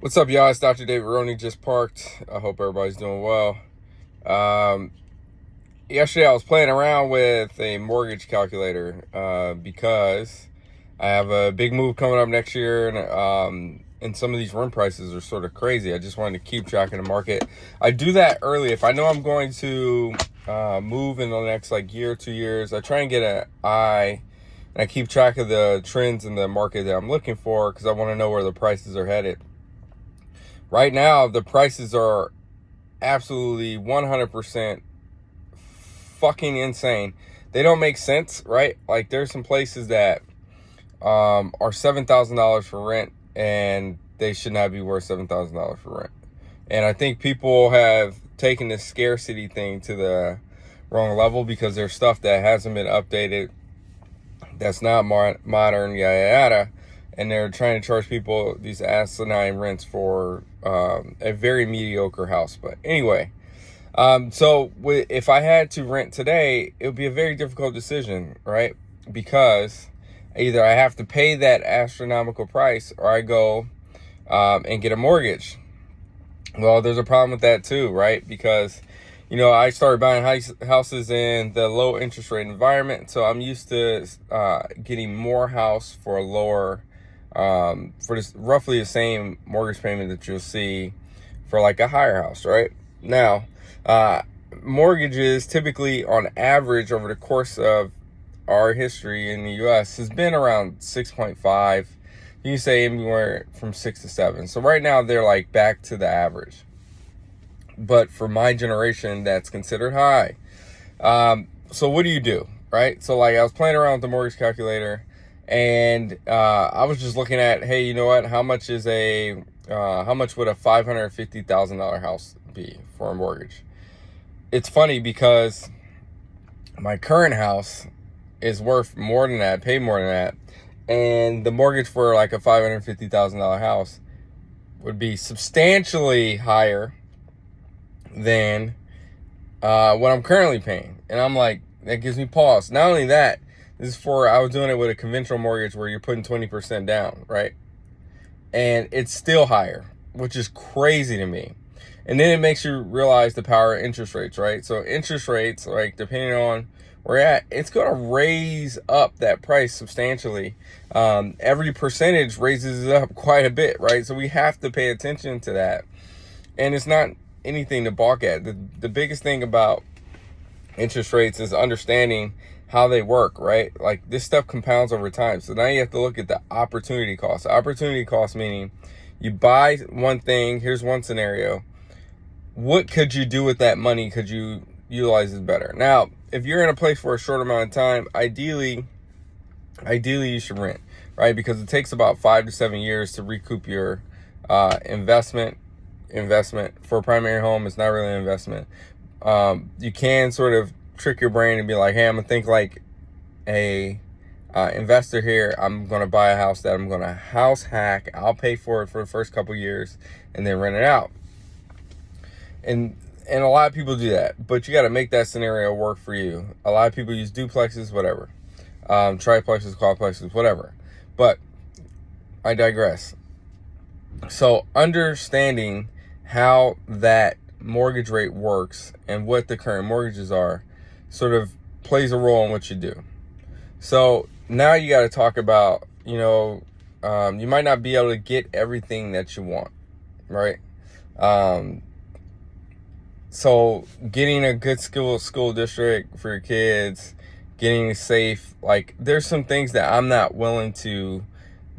What's up, y'all? It's Dr. David Roney, just parked. I hope everybody's doing well. Um, Yesterday, I was playing around with a mortgage calculator because I have a big move coming up next year, and some of these rent prices are sort of crazy. I just wanted to keep track of the market. I do that early. If I know I'm going to move in the next year or 2 years, I try and get an eye, and I keep track of the trends in the market that I'm looking for because I want to know where the prices are headed. Right now, the prices are absolutely 100% fucking insane. They don't make sense, right? Like, there's some places that are $7,000 for rent, and they should not be worth $7,000 for rent. And I think people have taken this scarcity thing to the wrong level because there's stuff that hasn't been updated, that's not modern, yada yada, and they're trying to charge people these asinine rents for a very mediocre house. But anyway, so if I had to rent today, it would be a very difficult decision, right? Because either I have to pay that astronomical price or I go and get a mortgage. Well, there's a problem with that too, right? Because I started buying houses in the low interest rate environment, so I'm used to getting more house for a lower, for this roughly the same mortgage payment that you'll see for like a higher house, right? Now, mortgages typically, on average, over the course of our history in the U.S. has been around 6.5. You can say anywhere from 6 to 7. So right now they're like back to the average. But for my generation, that's considered high. So what do? Right? So I was playing around with the mortgage calculator, and I was just looking at, hey, you know what? How much would a $550,000 house be for a mortgage? It's funny because my current house is worth more than that, pay more than that, and the mortgage for like a $550,000 house would be substantially higher than what I'm currently paying. And I'm like, that gives me pause. Not only that, I was doing it with a conventional mortgage where you're putting 20% down, right? And it's still higher, which is crazy to me. And then it makes you realize the power of interest rates, right? So interest rates, like depending on where you're at, it's going to raise up that price substantially. Every percentage raises it up quite a bit, right? So we have to pay attention to that. And it's not anything to balk at. The biggest thing about interest rates is understanding how they work, right? Like, this stuff compounds over time. So now you have to look at the opportunity cost. Opportunity cost meaning you buy one thing. Here's one scenario. What could you do with that money? Could you utilize it better? Now, if you're in a place for a short amount of time, ideally you should rent, right? Because it takes about 5 to 7 years to recoup your investment. For a primary home, it's not really an investment. You can sort of trick your brain and be like, hey, I'm gonna think like a investor here. I'm gonna buy a house that I'm gonna house hack. I'll pay for it for the first couple years and then rent it out. And a lot of people do that, but you got to make that scenario work for you. A lot of people use duplexes, whatever, triplexes, quadplexes, whatever. But I digress. So understanding how that mortgage rate works and what the current mortgages are sort of plays a role in what you do. So now you got to talk about, you might not be able to get everything that you want, right? So getting a good school district for your kids, getting safe, like, there's some things that I'm not willing to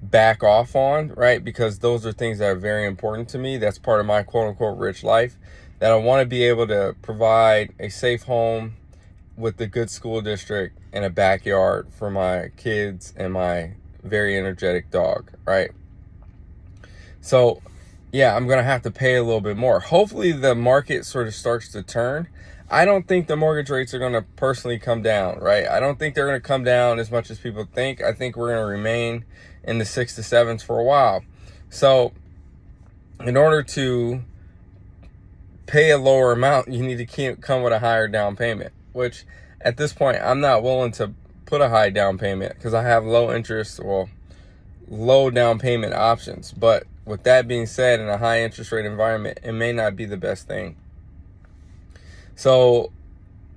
back off on, right? Because those are things that are very important to me. That's part of my quote unquote rich life, that I want to be able to provide a safe home with a good school district and a backyard for my kids and my very energetic dog, right? So yeah, I'm going to have to pay a little bit more. Hopefully the market sort of starts to turn. I don't think the mortgage rates are going to personally come down, right? I don't think they're going to come down as much as people think. I think we're going to remain in the 6 to 7s for a while. So in order to pay a lower amount, you need to come with a higher down payment, which at this point, I'm not willing to put a high down payment because I have low down payment options. But with that being said, in a high interest rate environment, it may not be the best thing. So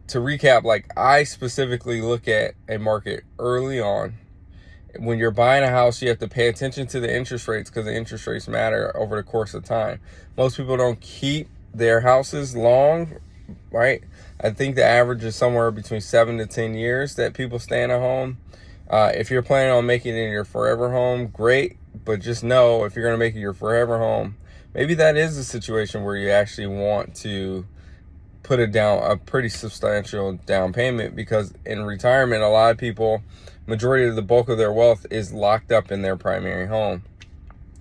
to recap, like, I specifically look at a market early on. When you're buying a house, you have to pay attention to the interest rates, because the interest rates matter over the course of time. Most people don't keep their houses long, right? I think the average is somewhere between 7 to 10 years that people stay in a home. If you're planning on making it your forever home, great. But just know, if you're going to make it your forever home, maybe that is a situation where you actually want to put a pretty substantial down payment, because in retirement, a lot of people, majority of the bulk of their wealth is locked up in their primary home.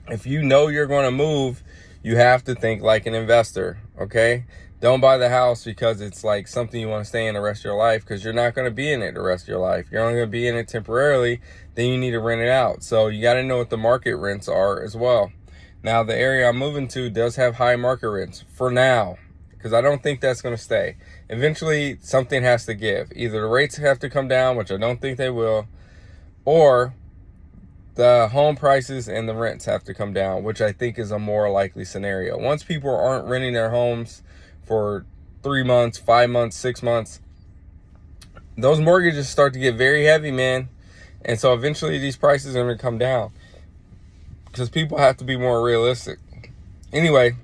If you know you're going to move, you have to think like an investor, okay? Don't buy the house because it's like something you want to stay in the rest of your life, because you're not going to be in it the rest of your life. You're only going to be in it temporarily. Then you need to rent it out. So you got to know what the market rents are as well. Now, the area I'm moving to does have high market rents for now, because I don't think that's going to stay. Eventually, something has to give. Either the rates have to come down, which I don't think they will, or the home prices and the rents have to come down, which I think is a more likely scenario. Once people aren't renting their homes for 3 months, 5 months, 6 months, those mortgages start to get very heavy, man. And so eventually these prices are going to come down, because people have to be more realistic. Anyway,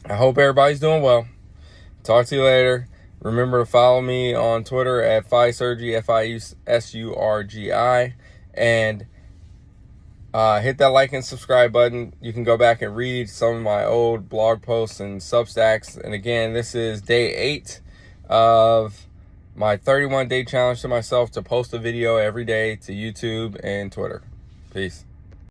I hope everybody's doing well. Talk to you later. Remember to follow me on Twitter at FiSurgi, FiSurgi, and hit that like and subscribe button. You can go back and read some of my old blog posts and Substacks. And again, this is day 8 of my 31-day challenge to myself to post a video every day to YouTube and Twitter. Peace.